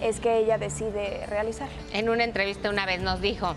es que ella decide realizar. En una entrevista una vez nos dijo...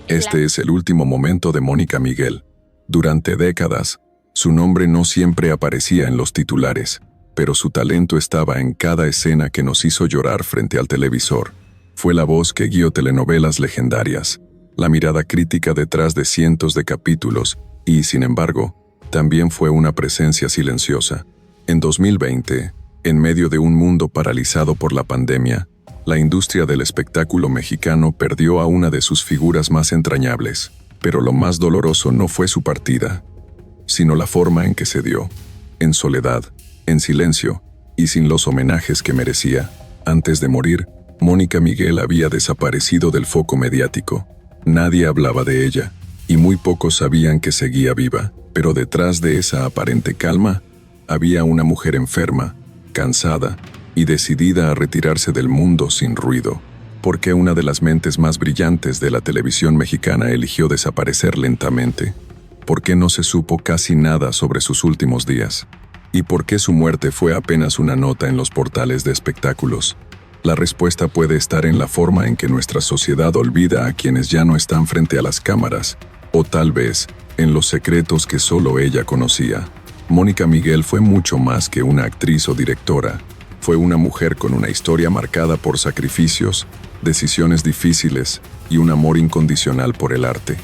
Este es el último momento de Mónica Miguel. Durante décadas, su nombre no siempre aparecía en los titulares, pero su talento estaba en cada escena que nos hizo llorar frente al televisor. Fue la voz que guió telenovelas legendarias, la mirada crítica detrás de cientos de capítulos y, sin embargo, también fue una presencia silenciosa. En 2020, en medio de un mundo paralizado por la pandemia, la industria del espectáculo mexicano perdió a una de sus figuras más entrañables. Pero lo más doloroso no fue su partida, sino la forma en que se dio, en soledad, en silencio y sin los homenajes que merecía. Antes de morir, Mónica Miguel había desaparecido del foco mediático. Nadie hablaba de ella, y muy pocos sabían que seguía viva. Pero detrás de esa aparente calma, había una mujer enferma, cansada y decidida a retirarse del mundo sin ruido. ¿Por qué una de las mentes más brillantes de la televisión mexicana eligió desaparecer lentamente? ¿Por qué no se supo casi nada sobre sus últimos días? ¿Y por qué su muerte fue apenas una nota en los portales de espectáculos? La respuesta puede estar en la forma en que nuestra sociedad olvida a quienes ya no están frente a las cámaras, o tal vez en los secretos que solo ella conocía. Mónica Miguel fue mucho más que una actriz o directora. Fue una mujer con una historia marcada por sacrificios, decisiones difíciles y un amor incondicional por el arte,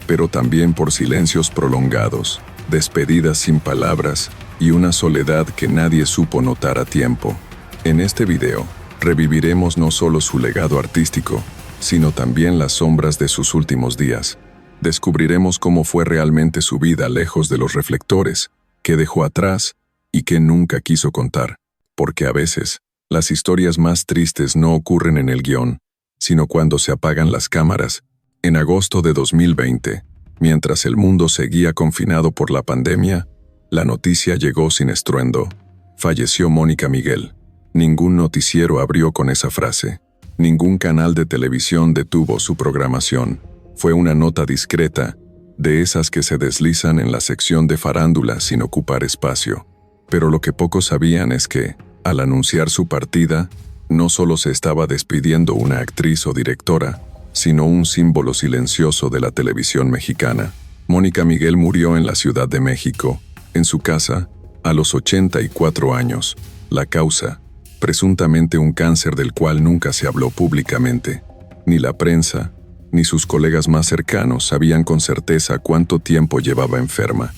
pero también por silencios prolongados, despedidas sin palabras y una soledad que nadie supo notar a tiempo. En este video, reviviremos no solo su legado artístico, sino también las sombras de sus últimos días. Descubriremos cómo fue realmente su vida lejos de los reflectores, qué dejó atrás y qué nunca quiso contar. Porque a veces, las historias más tristes no ocurren en el guión, sino cuando se apagan las cámaras. En agosto de 2020, mientras el mundo seguía confinado por la pandemia, la noticia llegó sin estruendo. Falleció Mónica Miguel. Ningún noticiero abrió con esa frase. Ningún canal de televisión detuvo su programación. Fue una nota discreta, de esas que se deslizan en la sección de farándula sin ocupar espacio. Pero lo que pocos sabían es que, al anunciar su partida, no solo se estaba despidiendo una actriz o directora, sino un símbolo silencioso de la televisión mexicana. Mónica Miguel murió en la Ciudad de México, en su casa, a los 84 años. La causa, presuntamente un cáncer del cual nunca se habló públicamente. Ni la prensa, ni sus colegas más cercanos sabían con certeza cuánto tiempo llevaba enferma.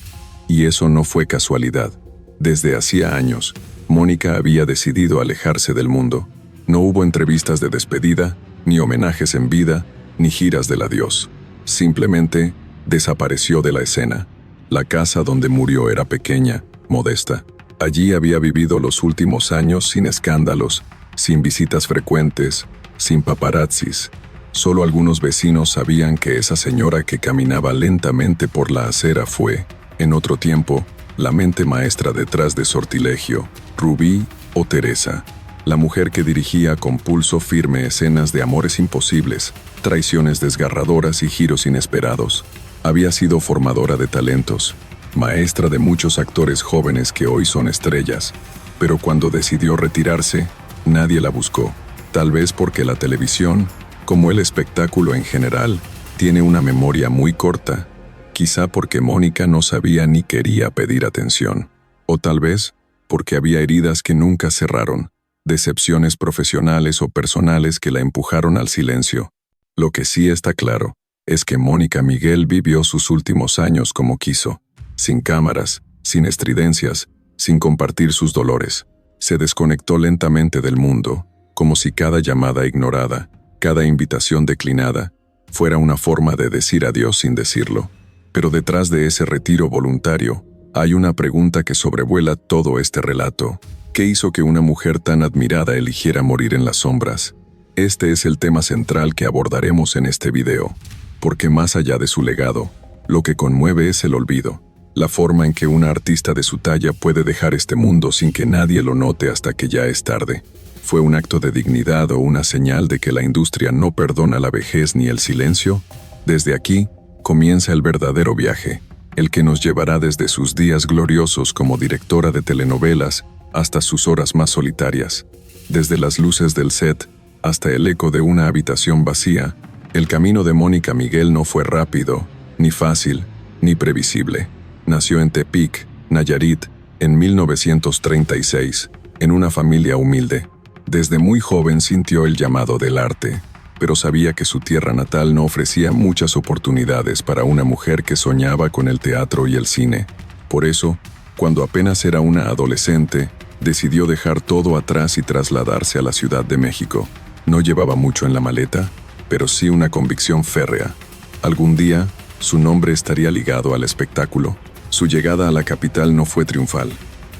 Y eso no fue casualidad. Desde hacía años, Mónica había decidido alejarse del mundo. No hubo entrevistas de despedida, ni homenajes en vida, ni giras del adiós. Simplemente, desapareció de la escena. La casa donde murió era pequeña, modesta. Allí había vivido los últimos años sin escándalos, sin visitas frecuentes, sin paparazzis. Solo algunos vecinos sabían que esa señora que caminaba lentamente por la acera fue, en otro tiempo, la mente maestra detrás de Sortilegio, Rubí o Teresa, la mujer que dirigía con pulso firme escenas de amores imposibles, traiciones desgarradoras y giros inesperados. Había sido formadora de talentos, maestra de muchos actores jóvenes que hoy son estrellas, pero cuando decidió retirarse, nadie la buscó. Tal vez porque la televisión, como el espectáculo en general, tiene una memoria muy corta. Quizá porque Mónica no sabía ni quería pedir atención. O tal vez porque había heridas que nunca cerraron, decepciones profesionales o personales que la empujaron al silencio. Lo que sí está claro es que Mónica Miguel vivió sus últimos años como quiso, sin cámaras, sin estridencias, sin compartir sus dolores. Se desconectó lentamente del mundo, como si cada llamada ignorada, cada invitación declinada, fuera una forma de decir adiós sin decirlo. Pero detrás de ese retiro voluntario, hay una pregunta que sobrevuela todo este relato. ¿Qué hizo que una mujer tan admirada eligiera morir en las sombras? Este es el tema central que abordaremos en este video, porque más allá de su legado, lo que conmueve es el olvido, la forma en que una artista de su talla puede dejar este mundo sin que nadie lo note hasta que ya es tarde. ¿Fue un acto de dignidad o una señal de que la industria no perdona la vejez ni el silencio? Desde aquí, comienza el verdadero viaje, el que nos llevará desde sus días gloriosos como directora de telenovelas hasta sus horas más solitarias. Desde las luces del set hasta el eco de una habitación vacía, el camino de Mónica Miguel no fue rápido, ni fácil, ni previsible. Nació en Tepic, Nayarit, en 1936, en una familia humilde. Desde muy joven sintió el llamado del arte, pero sabía que su tierra natal no ofrecía muchas oportunidades para una mujer que soñaba con el teatro y el cine. Por eso, cuando apenas era una adolescente, decidió dejar todo atrás y trasladarse a la Ciudad de México. No llevaba mucho en la maleta, pero sí una convicción férrea. Algún día, su nombre estaría ligado al espectáculo. Su llegada a la capital no fue triunfal.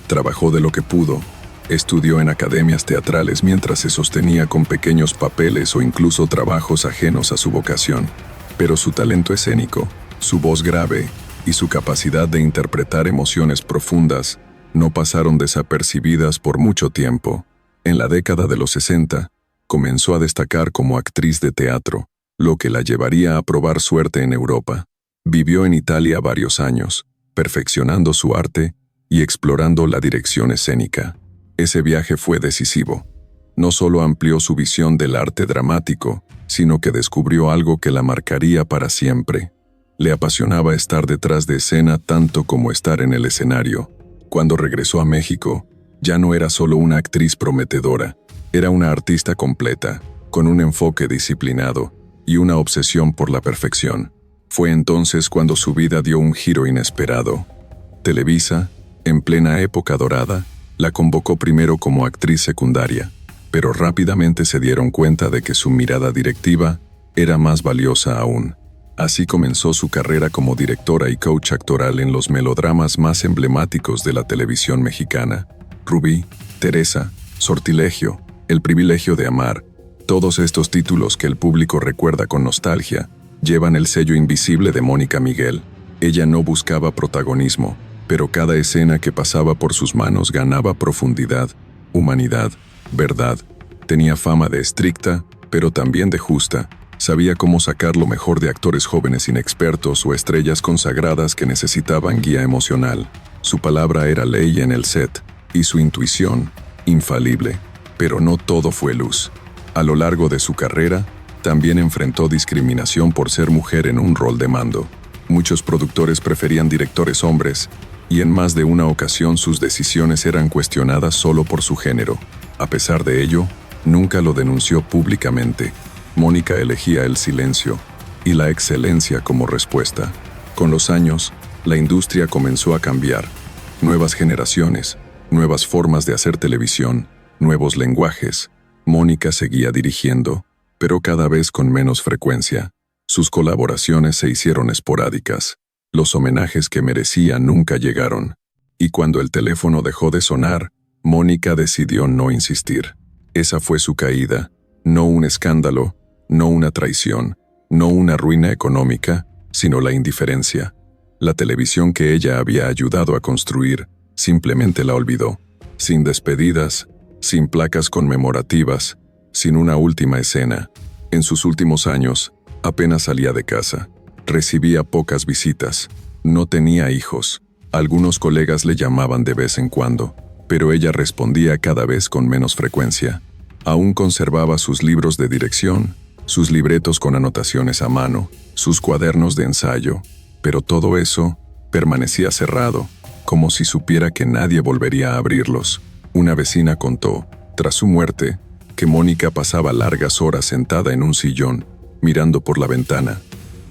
Trabajó de lo que pudo. Estudió en academias teatrales mientras se sostenía con pequeños papeles o incluso trabajos ajenos a su vocación. Pero su talento escénico, su voz grave y su capacidad de interpretar emociones profundas no pasaron desapercibidas por mucho tiempo. En la década de los 60, comenzó a destacar como actriz de teatro, lo que la llevaría a probar suerte en Europa. Vivió en Italia varios años, perfeccionando su arte y explorando la dirección escénica. Ese viaje fue decisivo. No solo amplió su visión del arte dramático, sino que descubrió algo que la marcaría para siempre. Le apasionaba estar detrás de escena tanto como estar en el escenario. Cuando regresó a México, ya no era solo una actriz prometedora, era una artista completa, con un enfoque disciplinado y una obsesión por la perfección. Fue entonces cuando su vida dio un giro inesperado. Televisa, en plena época dorada, la convocó primero como actriz secundaria, pero rápidamente se dieron cuenta de que su mirada directiva era más valiosa aún. Así comenzó su carrera como directora y coach actoral en los melodramas más emblemáticos de la televisión mexicana: Rubí, Teresa, Sortilegio, El privilegio de amar. Todos estos títulos que el público recuerda con nostalgia llevan el sello invisible de Mónica Miguel. Ella no buscaba protagonismo, pero cada escena que pasaba por sus manos ganaba profundidad, humanidad, verdad. Tenía fama de estricta, pero también de justa. Sabía cómo sacar lo mejor de actores jóvenes inexpertos o estrellas consagradas que necesitaban guía emocional. Su palabra era ley en el set, y su intuición, infalible. Pero no todo fue luz. A lo largo de su carrera, también enfrentó discriminación por ser mujer en un rol de mando. Muchos productores preferían directores hombres, y en más de una ocasión sus decisiones eran cuestionadas solo por su género. A pesar de ello, nunca lo denunció públicamente. Mónica elegía el silencio y la excelencia como respuesta. Con los años, la industria comenzó a cambiar. Nuevas generaciones, nuevas formas de hacer televisión, nuevos lenguajes. Mónica seguía dirigiendo, pero cada vez con menos frecuencia. Sus colaboraciones se hicieron esporádicas. Los homenajes que merecía nunca llegaron. Y cuando el teléfono dejó de sonar, Mónica decidió no insistir. Esa fue su caída, no un escándalo, no una traición, no una ruina económica, sino la indiferencia. La televisión que ella había ayudado a construir simplemente la olvidó. Sin despedidas, sin placas conmemorativas, sin una última escena. En sus últimos años, apenas salía de casa. Recibía pocas visitas. No tenía hijos. Algunos colegas le llamaban de vez en cuando, pero ella respondía cada vez con menos frecuencia. Aún conservaba sus libros de dirección, sus libretos con anotaciones a mano, sus cuadernos de ensayo, pero todo eso permanecía cerrado, como si supiera que nadie volvería a abrirlos. Una vecina contó, tras su muerte, que Mónica pasaba largas horas sentada en un sillón, mirando por la ventana.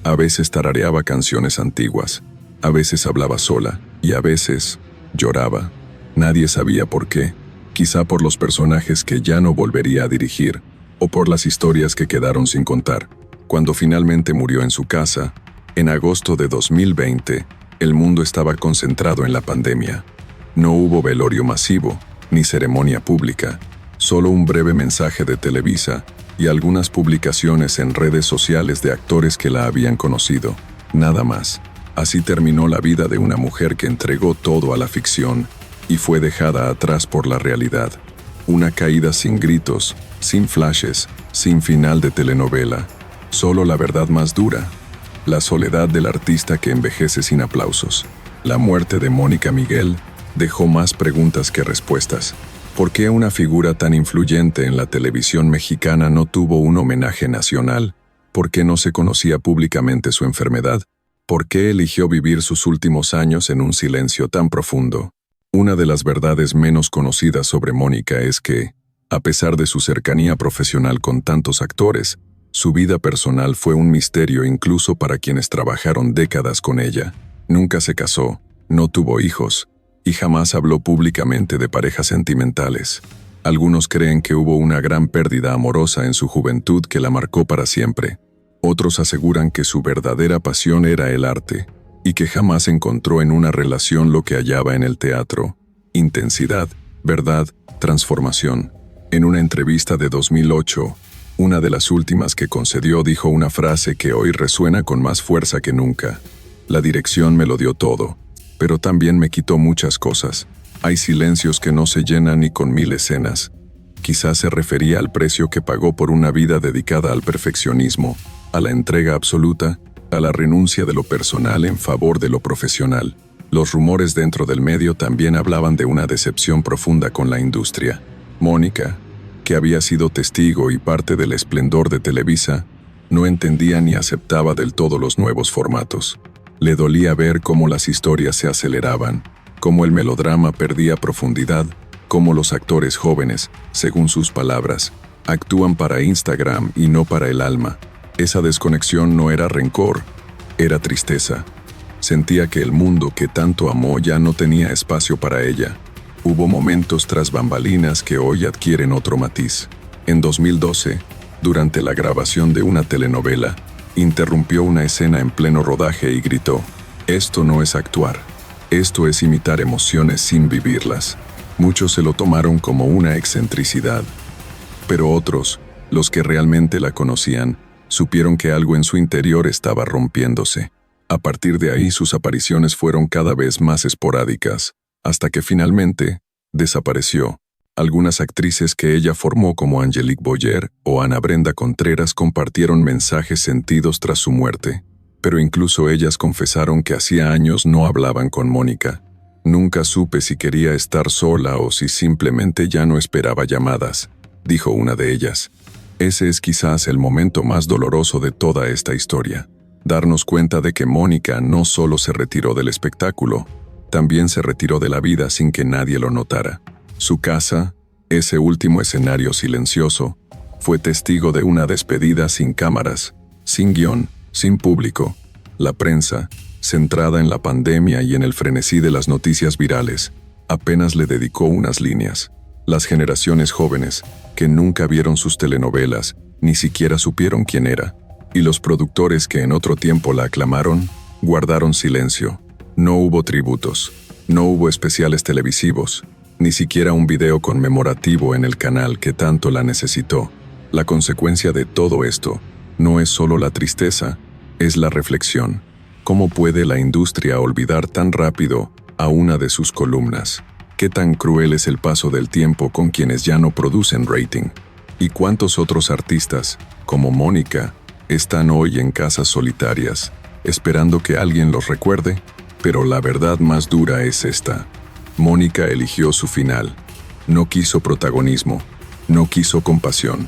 A veces tarareaba canciones antiguas, a veces hablaba sola y a veces lloraba. Nadie sabía por qué, quizá por los personajes que ya no volvería a dirigir, o por las historias que quedaron sin contar. Cuando finalmente murió en su casa, en agosto de 2020, el mundo estaba concentrado en la pandemia. No hubo velorio masivo, ni ceremonia pública, solo un breve mensaje de Televisa y algunas publicaciones en redes sociales de actores que la habían conocido. Nada más. Así terminó la vida de una mujer que entregó todo a la ficción y fue dejada atrás por la realidad. Una caída sin gritos, sin flashes, sin final de telenovela. Solo la verdad más dura. La soledad del artista que envejece sin aplausos. La muerte de Mónica Miguel dejó más preguntas que respuestas. ¿Por qué una figura tan influyente en la televisión mexicana no tuvo un homenaje nacional? ¿Por qué no se conocía públicamente su enfermedad? ¿Por qué eligió vivir sus últimos años en un silencio tan profundo? Una de las verdades menos conocidas sobre Mónica es que, a pesar de su cercanía profesional con tantos actores, su vida personal fue un misterio incluso para quienes trabajaron décadas con ella. Nunca se casó, no tuvo hijos, y jamás habló públicamente de parejas sentimentales. Algunos creen que hubo una gran pérdida amorosa en su juventud que la marcó para siempre. Otros aseguran que su verdadera pasión era el arte, y que jamás encontró en una relación lo que hallaba en el teatro: intensidad, verdad, transformación. En una entrevista de 2008, una de las últimas que concedió, dijo una frase que hoy resuena con más fuerza que nunca: la dirección me lo dio todo, pero también me quitó muchas cosas. Hay silencios que no se llenan ni con 1000 escenas. Quizás se refería al precio que pagó por una vida dedicada al perfeccionismo, a la entrega absoluta, a la renuncia de lo personal en favor de lo profesional. Los rumores dentro del medio también hablaban de una decepción profunda con la industria. Mónica, que había sido testigo y parte del esplendor de Televisa, no entendía ni aceptaba del todo los nuevos formatos. Le dolía ver cómo las historias se aceleraban, cómo el melodrama perdía profundidad, cómo los actores jóvenes, según sus palabras, actúan para Instagram y no para el alma. Esa desconexión no era rencor, era tristeza. Sentía que el mundo que tanto amó ya no tenía espacio para ella. Hubo momentos tras bambalinas que hoy adquieren otro matiz. En 2012, durante la grabación de una telenovela, interrumpió una escena en pleno rodaje y gritó: «Esto no es actuar. Esto es imitar emociones sin vivirlas». Muchos se lo tomaron como una excentricidad, pero otros, los que realmente la conocían, supieron que algo en su interior estaba rompiéndose. A partir de ahí sus apariciones fueron cada vez más esporádicas, hasta que finalmente desapareció. Algunas actrices que ella formó, como Angelique Boyer o Ana Brenda Contreras, compartieron mensajes sentidos tras su muerte, pero incluso ellas confesaron que hacía años no hablaban con Mónica. «Nunca supe si quería estar sola o si simplemente ya no esperaba llamadas», dijo una de ellas. Ese es quizás el momento más doloroso de toda esta historia. Darnos cuenta de que Mónica no solo se retiró del espectáculo, también se retiró de la vida sin que nadie lo notara. Su casa, ese último escenario silencioso, fue testigo de una despedida sin cámaras, sin guión, sin público. La prensa, centrada en la pandemia y en el frenesí de las noticias virales, apenas le dedicó unas líneas. Las generaciones jóvenes, que nunca vieron sus telenovelas, ni siquiera supieron quién era, y los productores que en otro tiempo la aclamaron, guardaron silencio. No hubo tributos, no hubo especiales televisivos, ni siquiera un video conmemorativo en el canal que tanto la necesitó. La consecuencia de todo esto no es solo la tristeza, es la reflexión. ¿Cómo puede la industria olvidar tan rápido a una de sus columnas? ¿Qué tan cruel es el paso del tiempo con quienes ya no producen rating? ¿Y cuántos otros artistas, como Mónica, están hoy en casas solitarias, esperando que alguien los recuerde? Pero la verdad más dura es esta: Mónica eligió su final. No quiso protagonismo, no quiso compasión,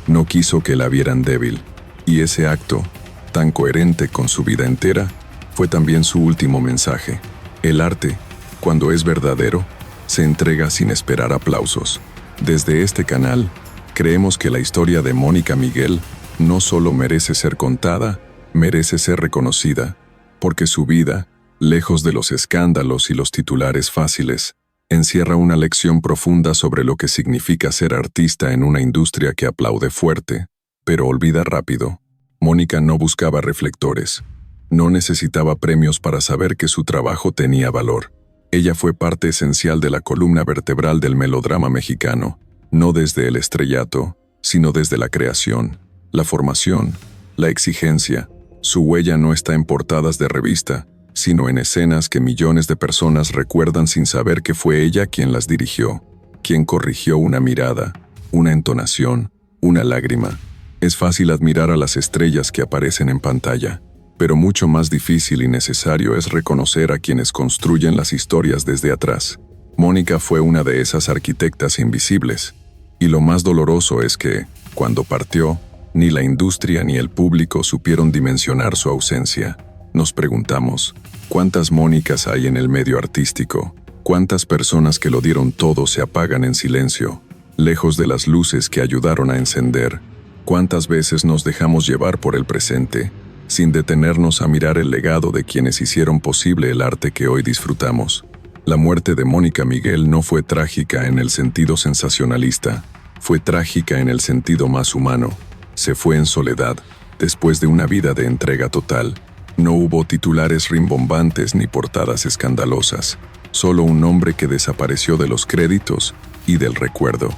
no quiso que la vieran débil. Y ese acto, tan coherente con su vida entera, fue también su último mensaje. El arte, cuando es verdadero, se entrega sin esperar aplausos. Desde este canal, creemos que la historia de Mónica Miguel no solo merece ser contada, merece ser reconocida, porque su vida, lejos de los escándalos y los titulares fáciles, encierra una lección profunda sobre lo que significa ser artista en una industria que aplaude fuerte, pero olvida rápido. Mónica no buscaba reflectores, no necesitaba premios para saber que su trabajo tenía valor. Ella fue parte esencial de la columna vertebral del melodrama mexicano, no desde el estrellato, sino desde la creación, la formación, la exigencia. Su huella no está en portadas de revista, sino en escenas que millones de personas recuerdan sin saber que fue ella quien las dirigió, quien corrigió una mirada, una entonación, una lágrima. Es fácil admirar a las estrellas que aparecen en pantalla, pero mucho más difícil y necesario es reconocer a quienes construyen las historias desde atrás. Mónica fue una de esas arquitectas invisibles. Y lo más doloroso es que, cuando partió, ni la industria ni el público supieron dimensionar su ausencia. Nos preguntamos, ¿cuántas Mónicas hay en el medio artístico? ¿Cuántas personas que lo dieron todo se apagan en silencio, lejos de las luces que ayudaron a encender? ¿Cuántas veces nos dejamos llevar por el presente, sin detenernos a mirar el legado de quienes hicieron posible el arte que hoy disfrutamos? La muerte de Mónica Miguel no fue trágica en el sentido sensacionalista, fue trágica en el sentido más humano. Se fue en soledad, después de una vida de entrega total. No hubo titulares rimbombantes ni portadas escandalosas, solo un nombre que desapareció de los créditos y del recuerdo.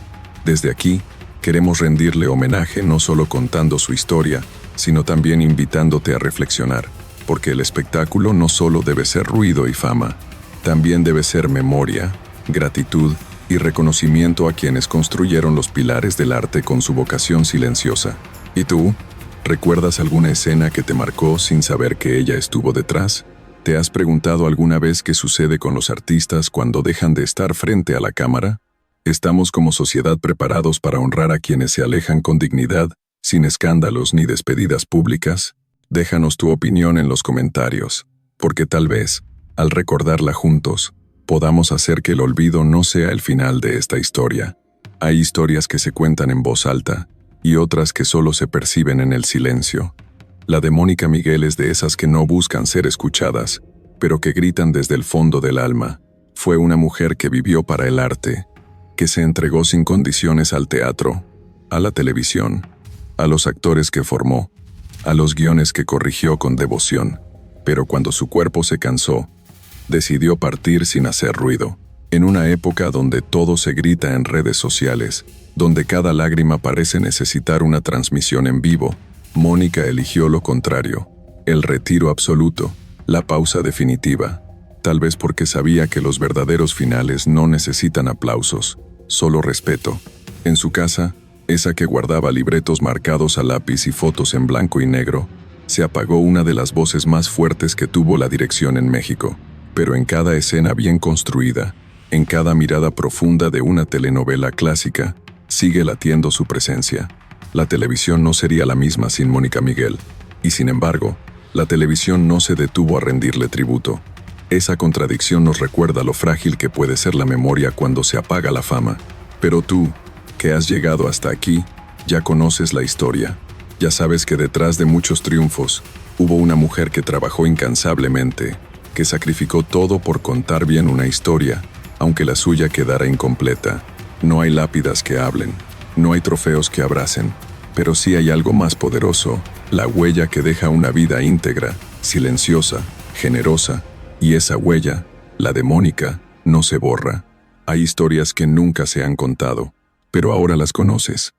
Desde aquí, queremos rendirle homenaje no solo contando su historia, sino también invitándote a reflexionar, porque el espectáculo no solo debe ser ruido y fama, también debe ser memoria, gratitud y reconocimiento a quienes construyeron los pilares del arte con su vocación silenciosa. ¿Y tú? ¿Recuerdas alguna escena que te marcó sin saber que ella estuvo detrás? ¿Te has preguntado alguna vez qué sucede con los artistas cuando dejan de estar frente a la cámara? ¿Estamos como sociedad preparados para honrar a quienes se alejan con dignidad, sin escándalos ni despedidas públicas? Déjanos tu opinión en los comentarios, porque tal vez, al recordarla juntos, podamos hacer que el olvido no sea el final de esta historia. Hay historias que se cuentan en voz alta, y otras que solo se perciben en el silencio. La de Mónica Miguel es de esas que no buscan ser escuchadas, pero que gritan desde el fondo del alma. Fue una mujer que vivió para el arte, que se entregó sin condiciones al teatro, a la televisión, a los actores que formó, a los guiones que corrigió con devoción. Pero cuando su cuerpo se cansó, decidió partir sin hacer ruido. En una época donde todo se grita en redes sociales, donde cada lágrima parece necesitar una transmisión en vivo, Mónica eligió lo contrario, el retiro absoluto, la pausa definitiva, tal vez porque sabía que los verdaderos finales no necesitan aplausos, solo respeto. En su casa, esa que guardaba libretos marcados a lápiz y fotos en blanco y negro, se apagó una de las voces más fuertes que tuvo la dirección en México. Pero en cada escena bien construida, en cada mirada profunda de una telenovela clásica, sigue latiendo su presencia. La televisión no sería la misma sin Mónica Miguel, y sin embargo, la televisión no se detuvo a rendirle tributo. Esa contradicción nos recuerda lo frágil que puede ser la memoria cuando se apaga la fama. Pero tú, que has llegado hasta aquí, ya conoces la historia. Ya sabes que detrás de muchos triunfos, hubo una mujer que trabajó incansablemente, que sacrificó todo por contar bien una historia, aunque la suya quedara incompleta. No hay lápidas que hablen, no hay trofeos que abracen, pero sí hay algo más poderoso, la huella que deja una vida íntegra, silenciosa, generosa, y esa huella, la de Mónica, no se borra. Hay historias que nunca se han contado, pero ahora las conoces.